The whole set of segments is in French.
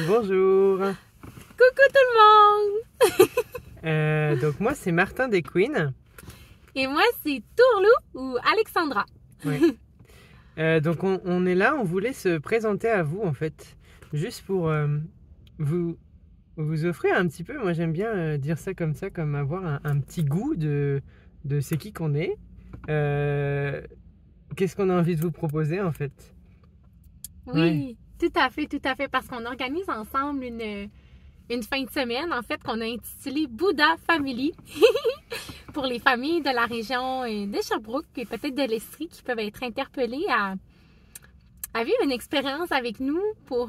Bonjour. Coucou tout le monde! Donc moi c'est Martin des Queens. Et moi c'est Tourlou ou Alexandra. Ouais. Donc on est là, on voulait se présenter à vous en fait, juste pour vous offrir un petit peu, moi j'aime bien dire ça, comme avoir un petit goût de c'est qui qu'on est. Qu'est-ce qu'on a envie de vous proposer en fait? Oui, Ouais. tout à fait, parce qu'on organise ensemble une fin de semaine, en fait, qu'on a intitulée Bouddha Family pour les familles de la région de Sherbrooke et peut-être de l'Estrie qui peuvent être interpellées à vivre une expérience avec nous pour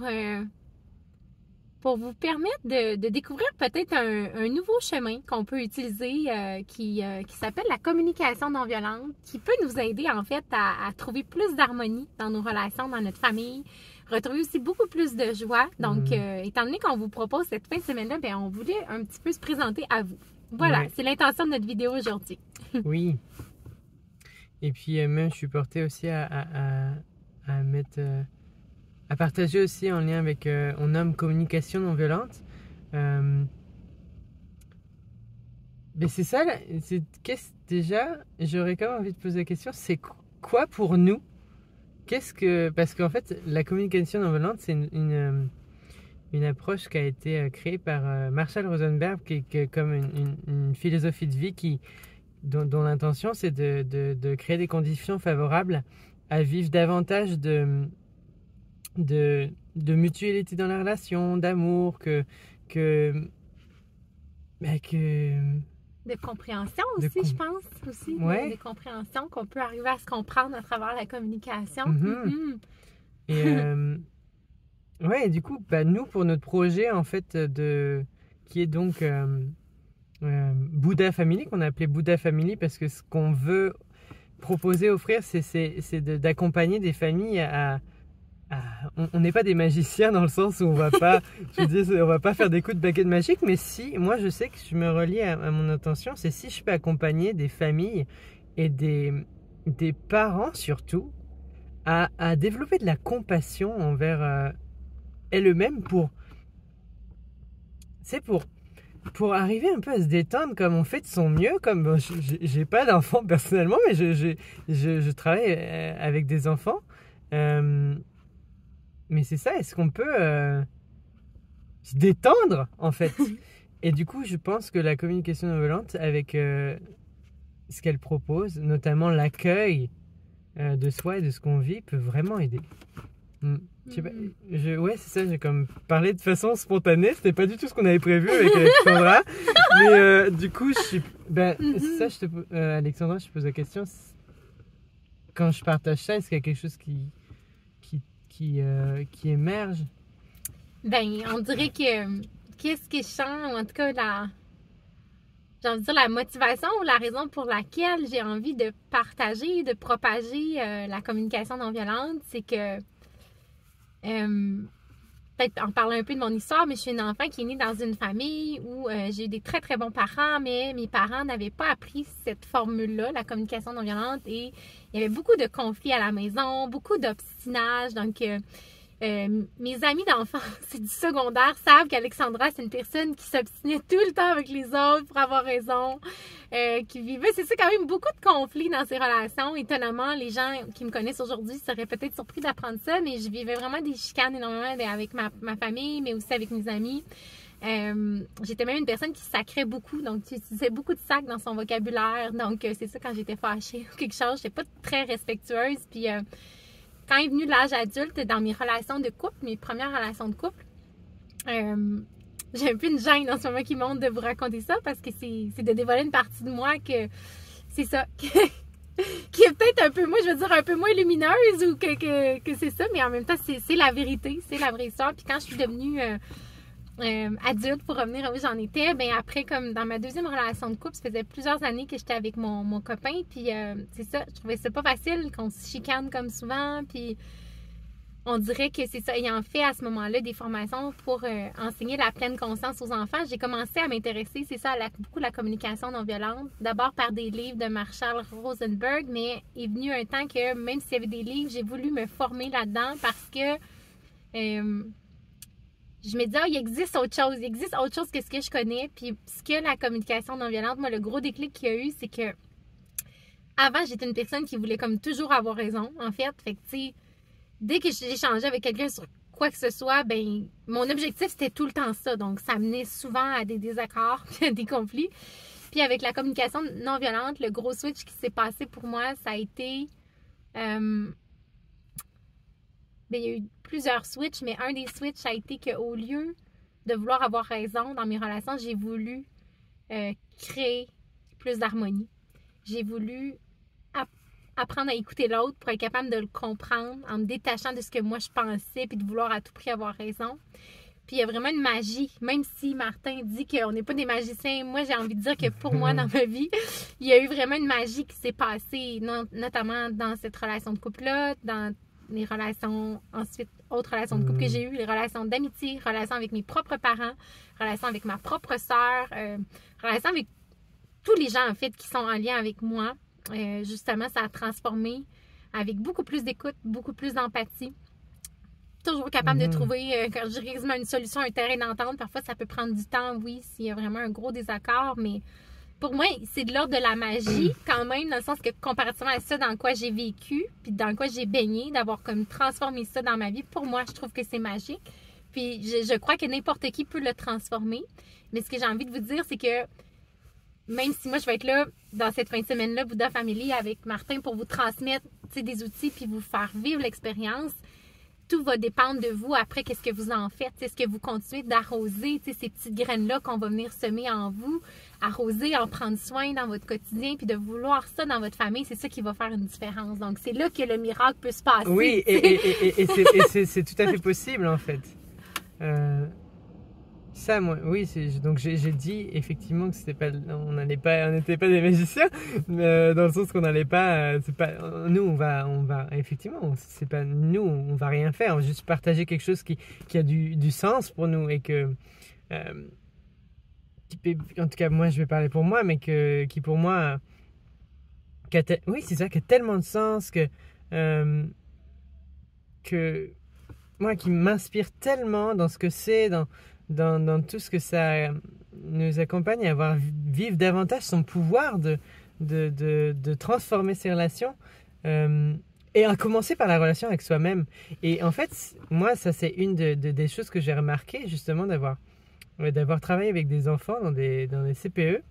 vous permettre de découvrir peut-être un nouveau chemin qu'on peut utiliser qui s'appelle la communication non violente, qui peut nous aider en fait à trouver plus d'harmonie dans nos relations, dans notre famille, retrouver aussi beaucoup plus de joie. Donc, étant donné qu'on vous propose cette fin de semaine-là, bien, on voulait un petit peu se présenter à vous. Voilà, Ouais. c'est l'intention de notre vidéo aujourd'hui. Oui. Et puis même je suis portée aussi à mettre... à partager aussi en lien avec, on nomme communication non violente. Mais c'est ça, déjà, j'aurais quand même envie de poser la question, c'est quoi pour nous? Parce qu'en fait, la communication non violente, c'est une approche qui a été créée par Marshall Rosenberg, qui est comme une philosophie de vie dont l'intention, c'est de créer des conditions favorables à vivre davantage de mutualité dans la relation, d'amour, bah, De compréhension aussi, je pense, aussi. Ouais. Des compréhensions qu'on peut arriver à se comprendre à travers la communication. Mhm. Et ouais, du coup, bah, nous, pour notre projet, en fait, qui est donc Bouddha Family, qu'on a appelé Bouddha Family, parce que ce qu'on veut proposer, offrir, c'est d'accompagner des familles on n'est pas des magiciens dans le sens où on va pas, on va pas faire des coups de baguette magique, mais si, moi je sais que je me relie à mon intention, c'est si je peux accompagner des familles et des parents surtout à développer de la compassion envers elles-mêmes pour arriver un peu à se détendre, comme on fait de son mieux, comme bon, j'ai pas d'enfants personnellement, mais je travaille avec des enfants. Mais c'est ça, est-ce qu'on peut se détendre en fait? Et du coup, je pense que la communication non violente, avec ce qu'elle propose, notamment l'accueil de soi et de ce qu'on vit, peut vraiment aider. Je sais pas, ouais, c'est ça, j'ai comme parlé de façon spontanée, c'était pas du tout ce qu'on avait prévu avec Alexandra. Mais du coup, c'est ça, Alexandra, je te pose la question. Quand je partage ça, est-ce qu'il y a quelque chose qui émerge? Ben, on dirait que qu'est-ce qui change, ou en tout cas j'ai envie de dire la motivation ou la raison pour laquelle j'ai envie de partager, de propager la communication non violente, c'est que peut-être en parlant un peu de mon histoire, mais je suis une enfant qui est née dans une famille où j'ai eu des très très bons parents, mais mes parents n'avaient pas appris cette formule-là, la communication non violente, et il y avait beaucoup de conflits à la maison, beaucoup d'obstinage, donc mes amis d'enfance et du secondaire savent qu'Alexandra, c'est une personne qui s'obstinait tout le temps avec les autres pour avoir raison, qui vivait, c'est ça, quand même beaucoup de conflits dans ses relations. Étonnamment, les gens qui me connaissent aujourd'hui seraient peut-être surpris d'apprendre ça, mais je vivais vraiment des chicanes énormément avec ma famille, mais aussi avec mes amis. J'étais même une personne qui sacrait beaucoup, donc tu utilisais beaucoup de sacs dans son vocabulaire. Donc, c'est ça, quand j'étais fâchée ou quelque chose, j'étais pas très respectueuse. Puis, quand est venu l'âge adulte, dans mes relations de couple, mes premières relations de couple, j'ai un peu une gêne en ce moment qui monte de vous raconter ça parce que c'est de dévoiler une partie de moi que c'est ça, qui est peut-être un peu, moi je veux dire, un peu moins lumineuse ou que c'est ça, mais en même temps, c'est la vérité, c'est la vraie histoire. Puis quand je suis devenue adulte, pour revenir à où j'en étais, ben après, comme dans ma deuxième relation de couple, ça faisait plusieurs années que j'étais avec mon copain, puis c'est ça, je trouvais ça pas facile qu'on se chicane comme souvent, puis on dirait que c'est ça, ayant fait à ce moment-là des formations pour enseigner la pleine conscience aux enfants, j'ai commencé à m'intéresser, c'est ça, beaucoup la communication non violente, d'abord par des livres de Marshall Rosenberg, mais est venu un temps que même s'il y avait des livres, j'ai voulu me former là-dedans parce que je me dis, ah, il existe autre chose que ce que je connais. Puis ce que la communication non violente, moi, le gros déclic qu'il y a eu, c'est que avant, j'étais une personne qui voulait comme toujours avoir raison, en fait. Fait que, tu sais, dès que j'échangeais avec quelqu'un sur quoi que ce soit, ben mon objectif, c'était tout le temps ça. Donc, ça menait souvent à des désaccords puis à des conflits. Puis avec la communication non violente, le gros switch qui s'est passé pour moi, ça a été... ben, il y a eu plusieurs switches, mais un des switches, ça a été qu'au lieu de vouloir avoir raison dans mes relations, j'ai voulu créer plus d'harmonie. J'ai voulu apprendre à écouter l'autre pour être capable de le comprendre en me détachant de ce que moi je pensais puis de vouloir à tout prix avoir raison. Puis il y a vraiment une magie, même si Martin dit qu'on n'est pas des magiciens, moi j'ai envie de dire que pour moi dans ma vie, il y a eu vraiment une magie qui s'est passée, notamment dans cette relation de couple-là, dans les relations, ensuite, autres relations de couple que j'ai eues, les relations d'amitié, relations avec mes propres parents, relations avec ma propre sœur, relations avec tous les gens en fait qui sont en lien avec moi. Justement, ça a transformé avec beaucoup plus d'écoute, beaucoup plus d'empathie. Toujours capable de trouver, quand je dirais quasiment une solution, un terrain d'entente. Parfois, ça peut prendre du temps, oui, s'il y a vraiment un gros désaccord, mais pour moi, c'est de l'ordre de la magie quand même, dans le sens que comparativement à ça dans quoi j'ai vécu, puis dans quoi j'ai baigné, d'avoir comme transformé ça dans ma vie, pour moi, je trouve que c'est magique. Puis je crois que n'importe qui peut le transformer. Mais ce que j'ai envie de vous dire, c'est que même si moi, je vais être là, dans cette fin de semaine-là, Bouddha Family, avec Martin, pour vous transmettre des outils puis vous faire vivre l'expérience, tout va dépendre de vous après, qu'est-ce que vous en faites. Est-ce que vous continuez d'arroser ces petites graines-là qu'on va venir semer en vous, arroser, en prendre soin dans votre quotidien, puis de vouloir ça dans votre famille, c'est ça qui va faire une différence. Donc, c'est là que le miracle peut se passer. Oui, et c'est tout à fait possible, en fait. Ça, moi, oui, donc j'ai dit effectivement que c'était pas, on n'était pas des magiciens, dans le sens qu'on n'allait pas, c'est pas, nous on va, effectivement, c'est pas nous, on va rien faire, on va juste partager quelque chose qui a du sens pour nous et que, en tout cas moi je vais parler pour moi, mais qui pour moi, oui c'est ça, qui a tellement de sens que moi qui m'inspire tellement dans ce que c'est, dans tout ce que ça nous accompagne à vivre davantage son pouvoir de transformer ses relations et à commencer par la relation avec soi-même. Et en fait, moi, ça c'est une des choses que j'ai remarqué justement d'avoir travaillé avec des enfants dans des CPE,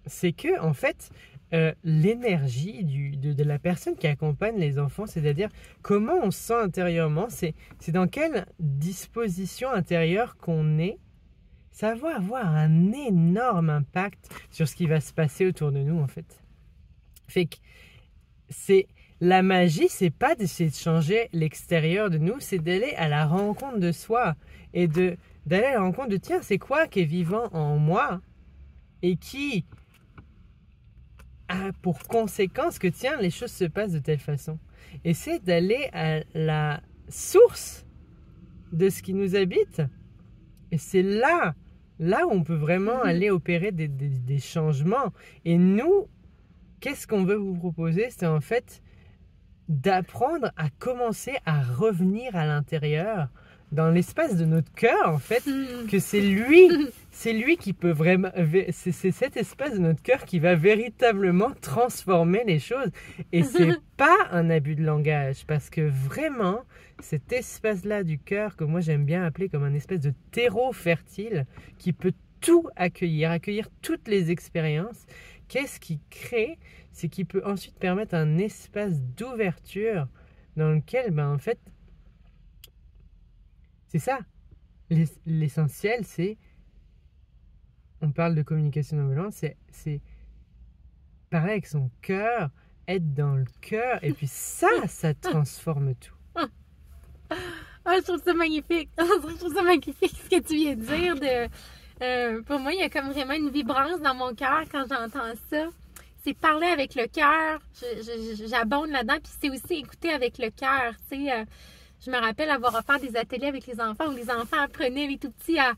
c'est que en fait, l'énergie de la personne qui accompagne les enfants, c'est-à-dire comment on se sent intérieurement, c'est dans quelle disposition intérieure qu'on est, ça va avoir un énorme impact sur ce qui va se passer autour de nous en fait. Fait que la magie, c'est pas d'essayer de changer l'extérieur de nous, c'est d'aller à la rencontre de soi et d'aller à la rencontre de tiens, c'est quoi qui est vivant en moi et qui a pour conséquence que tiens, les choses se passent de telle façon. Et c'est d'aller à la source de ce qui nous habite. Et c'est là où on peut vraiment aller opérer des changements. Et nous, qu'est-ce qu'on veut vous proposer? C'est en fait d'apprendre à commencer à revenir à l'intérieur, dans l'espace de notre cœur, en fait, que c'est lui qui peut vraiment, c'est cet espace de notre cœur qui va véritablement transformer les choses. Et c'est pas un abus de langage, parce que vraiment, cet espace-là du cœur, que moi j'aime bien appeler comme un espèce de terreau fertile, qui peut tout accueillir toutes les expériences, qu'est-ce qui crée? C'est qu'il peut ensuite permettre un espace d'ouverture dans lequel, en fait, c'est ça. L'essentiel, c'est... On parle de communication non violente, c'est parler avec son cœur, être dans le cœur, et puis ça transforme tout. Je trouve ça magnifique. Je trouve ça magnifique ce que tu viens de dire. Pour moi, il y a comme vraiment une vibrance dans mon cœur quand j'entends ça. C'est parler avec le cœur. J'abonde là-dedans, puis c'est aussi écouter avec le cœur, tu sais... Je me rappelle avoir offert des ateliers avec les enfants où les enfants apprenaient, les tout petits, à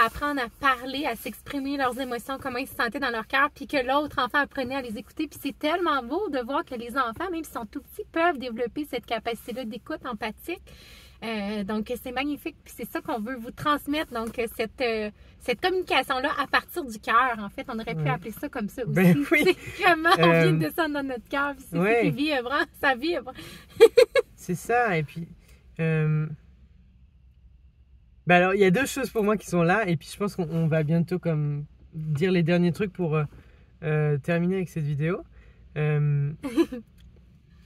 apprendre à parler, à s'exprimer leurs émotions, comment ils se sentaient dans leur cœur, puis que l'autre enfant apprenait à les écouter. Puis c'est tellement beau de voir que les enfants, même s'ils sont tout petits, peuvent développer cette capacité-là d'écoute empathique. Donc, c'est magnifique. Puis c'est ça qu'on veut vous transmettre. Donc, cette communication-là à partir du cœur, en fait, on aurait pu appeler ça comme ça aussi. Ben oui. C'est comment on vient de descendre dans notre cœur. Puis c'est ça qui vibre, hein? Ça vibre. C'est ça. Et puis, ben alors, il y a deux choses pour moi qui sont là. Et puis, je pense qu'on va bientôt comme dire les derniers trucs pour terminer avec cette vidéo.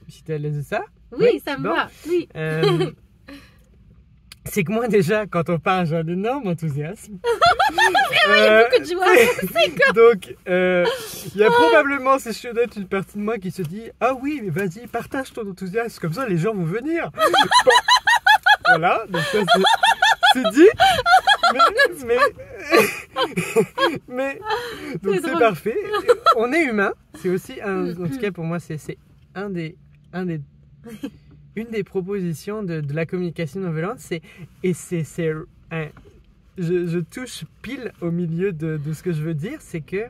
Si tu es à l'aise de ça? Oui, ça me va. Oui. C'est que moi, déjà, quand on parle, j'ai un énorme enthousiasme. Vraiment, il y a beaucoup de joie. C'est quoi? Donc, il y a probablement, si je suis honnête, une partie de moi qui se dit « Ah oui, mais vas-y, partage ton enthousiasme, comme ça les gens vont venir. » Voilà, donc ça c'est dit. Mais donc c'est parfait. On est humain. C'est aussi, en tout cas pour moi, c'est une des propositions de la communication non violente. Je touche pile au milieu de ce que je veux dire, c'est que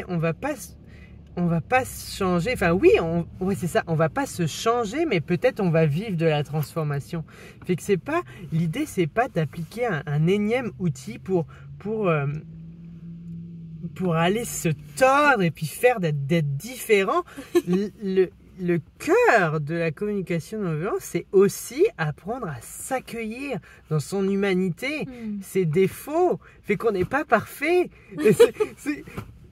on va pas se changer. Enfin oui, c'est ça. On va pas se changer, mais peut-être on va vivre de la transformation. Fait que l'idée, c'est pas d'appliquer un énième outil pour aller se tordre et puis faire d'être différent. Le cœur de la communication non violente, c'est aussi apprendre à s'accueillir dans son humanité, ses défauts, fait qu'on n'est pas parfait.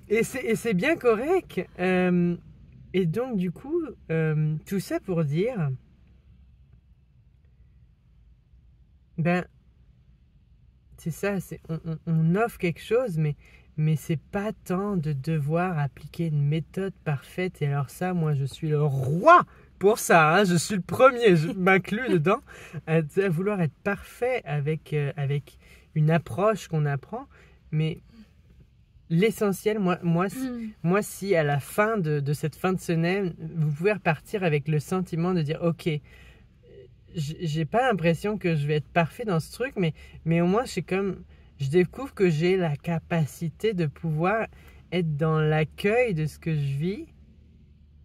Et c'est bien correct. Et donc, du coup, tout ça pour dire, ben, c'est ça, on offre quelque chose, mais c'est pas tant de devoir appliquer une méthode parfaite. Et alors ça, moi, je suis le roi pour ça. Hein, je suis le premier, je m'inclus dedans, à vouloir être parfait avec une approche qu'on apprend. Mais l'essentiel, moi, si à la fin de cette fin de semaine, vous pouvez repartir avec le sentiment de dire, ok, j'ai pas l'impression que je vais être parfait dans ce truc, mais au moins, je découvre que j'ai la capacité de pouvoir être dans l'accueil de ce que je vis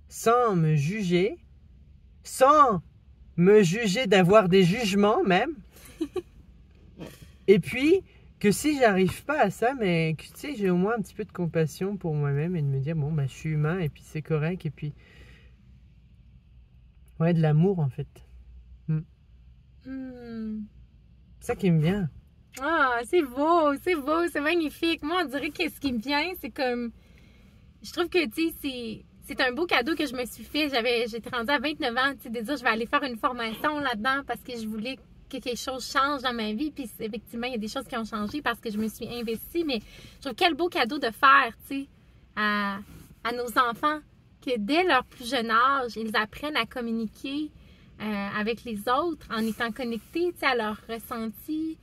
sans me juger d'avoir des jugements même. Et puis, que si j'arrive pas à ça, mais que, tu sais, j'ai au moins un petit peu de compassion pour moi-même et de me dire, bon, bah, je suis humain et puis c'est correct. Et puis, ouais, de l'amour en fait. C'est ça qui me vient. Ah, c'est beau, c'est magnifique. Moi, on dirait que ce qui me vient, c'est comme... Je trouve que, tu sais, c'est un beau cadeau que je me suis fait. J'étais rendue à 29 ans, tu sais, de dire je vais aller faire une formation là-dedans parce que je voulais que quelque chose change dans ma vie. Puis, effectivement, il y a des choses qui ont changé parce que je me suis investie. Mais je trouve quel beau cadeau de faire, tu sais, à nos enfants, que dès leur plus jeune âge, ils apprennent à communiquer avec les autres en étant connectés, tu sais, à leur ressenti.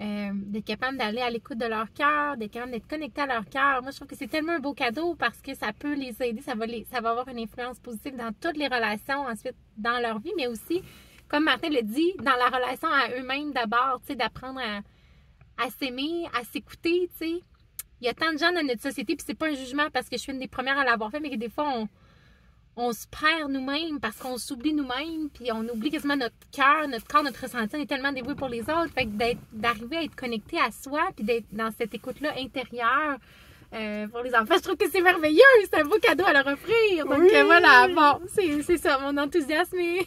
D'être capable d'aller à l'écoute de leur cœur, d'être capable d'être connecté à leur cœur. Moi, je trouve que c'est tellement un beau cadeau parce que ça peut les aider, ça va avoir une influence positive dans toutes les relations ensuite dans leur vie, mais aussi, comme Martin le dit, dans la relation à eux-mêmes d'abord, tu sais, d'apprendre à s'aimer, à s'écouter, tu sais. Il y a tant de gens dans notre société, puis c'est pas un jugement parce que je suis une des premières à l'avoir fait, mais que des fois, on se perd nous-mêmes parce qu'on s'oublie nous-mêmes, puis on oublie quasiment notre cœur, notre corps, notre ressenti. On est tellement dévoué pour les autres. Fait que d'arriver à être connecté à soi, puis d'être dans cette écoute-là intérieure pour les enfants, je trouve que c'est merveilleux. C'est un beau cadeau à leur offrir. Donc voilà, bon, c'est ça, mon enthousiasme est...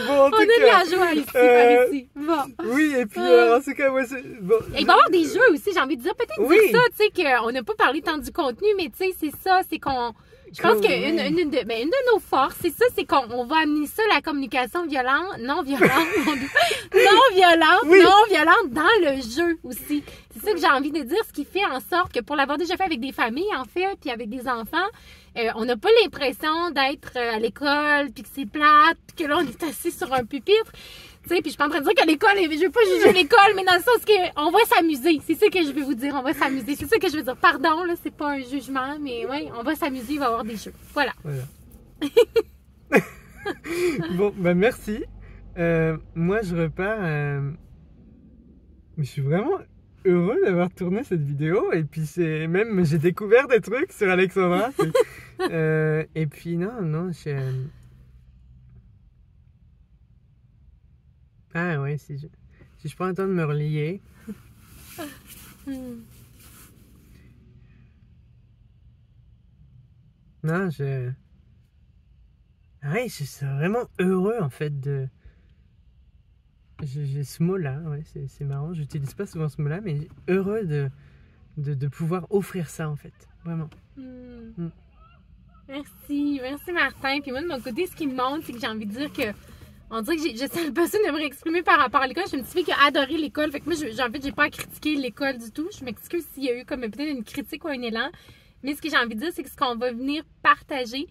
Bon, on a de la joie ici, par ici. Bon. Oui, et puis, en tout cas, moi, c'est... Bon, et il va y avoir des jeux aussi, j'ai envie de dire. Peut-être dire ça, tu sais, qu'on n'a pas parlé tant du contenu, mais tu sais, c'est ça, c'est qu'on... Je pense qu'une de nos forces, c'est ça, c'est qu'on va amener ça, la communication non violente dans le jeu aussi. C'est ça que j'ai envie de dire, ce qui fait en sorte que pour l'avoir déjà fait avec des familles, en fait, puis avec des enfants, on n'a pas l'impression d'être à l'école, puis que c'est plate, puis que là, on est assis sur un pupitre. Tu sais, puis je suis pas en train de dire que l'école, je veux pas juger l'école, mais dans le sens qu'on va s'amuser. C'est ça que je veux vous dire, on va s'amuser. C'est ça que je veux dire. Pardon, là, c'est pas un jugement, mais oui, on va s'amuser, il va y avoir des jeux. Voilà. Bon, ben merci. Moi, je repars... Mais je suis vraiment heureux d'avoir tourné cette vidéo. Et puis j'ai découvert des trucs sur Alexandra. Et puis non, ah ouais, si je prends le temps de me relier. Non, ouais, je suis vraiment heureux en fait de. J'ai ce mot-là, ouais, c'est marrant. J'utilise pas souvent ce mot-là, mais heureux de pouvoir offrir ça en fait, vraiment. Merci Martin. Puis moi de mon côté, ce qui me montre, c'est que j'ai envie de dire que on dirait que j'ai cette personne de me réexprimer par rapport à l'école. Je suis une petite fille qui a adoré l'école. Fait que moi, en fait, j'ai pas à critiquer l'école du tout. Je m'excuse s'il y a eu comme peut-être une critique ou un élan. Mais ce que j'ai envie de dire, c'est que ce qu'on va venir partager,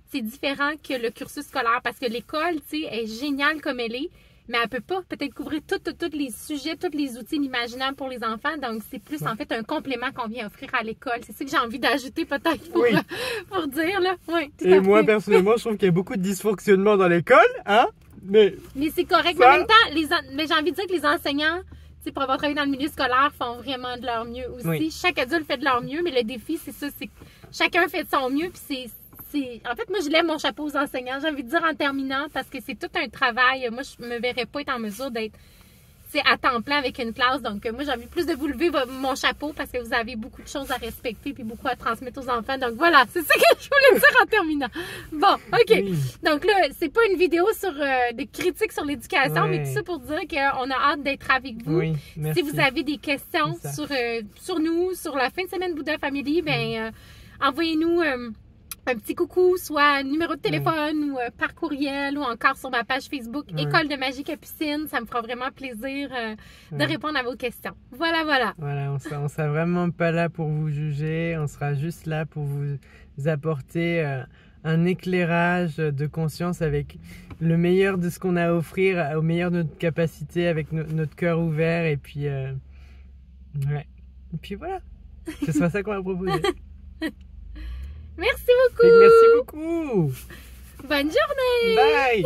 c'est différent que le cursus scolaire. Parce que l'école, tu sais, est géniale comme elle est. Mais elle peut pas peut-être couvrir tous les sujets, tous les outils inimaginables pour les enfants. Donc, c'est plus en fait un complément qu'on vient offrir à l'école. C'est ça que j'ai envie d'ajouter peut-être pour dire, là. Oui, tout à fait. Et moi, personnellement, je trouve qu'il y a beaucoup de dysfonctionnement dans l'école, hein? Mais c'est correct. Mais en même temps, mais j'ai envie de dire que les enseignants, pour avoir travaillé dans le milieu scolaire, font vraiment de leur mieux aussi. Oui. Chaque adulte fait de leur mieux, mais le défi, c'est ça, c'est que chacun fait de son mieux. Puis en fait, moi, je lève mon chapeau aux enseignants. J'ai envie de dire en terminant, parce que c'est tout un travail. Moi, je me verrais pas être en mesure d'être à temps plein avec une classe. Donc, moi, j'ai envie plus de vous lever mon chapeau parce que vous avez beaucoup de choses à respecter puis beaucoup à transmettre aux enfants. Donc, voilà, c'est ça que je voulais dire en terminant. Bon, OK. Oui. Donc là, c'est pas une vidéo sur des critiques sur l'éducation, mais tout ça pour dire qu'on a hâte d'être avec vous. Oui, merci. Si vous avez des questions sur nous, sur la fin de semaine Bouddha Family, bien, envoyez-nous un petit coucou, soit numéro de téléphone ou par courriel ou encore sur ma page Facebook École de magie Capucine. Ça me fera vraiment plaisir de répondre à vos questions. Voilà. Voilà, on sera vraiment pas là pour vous juger. On sera juste là pour vous apporter un éclairage de conscience avec le meilleur de ce qu'on a à offrir, au meilleur de notre capacité, avec notre cœur ouvert. Et puis, et puis voilà. Ce sera ça qu'on va proposer. Merci beaucoup. Merci beaucoup. Bonne journée. Bye.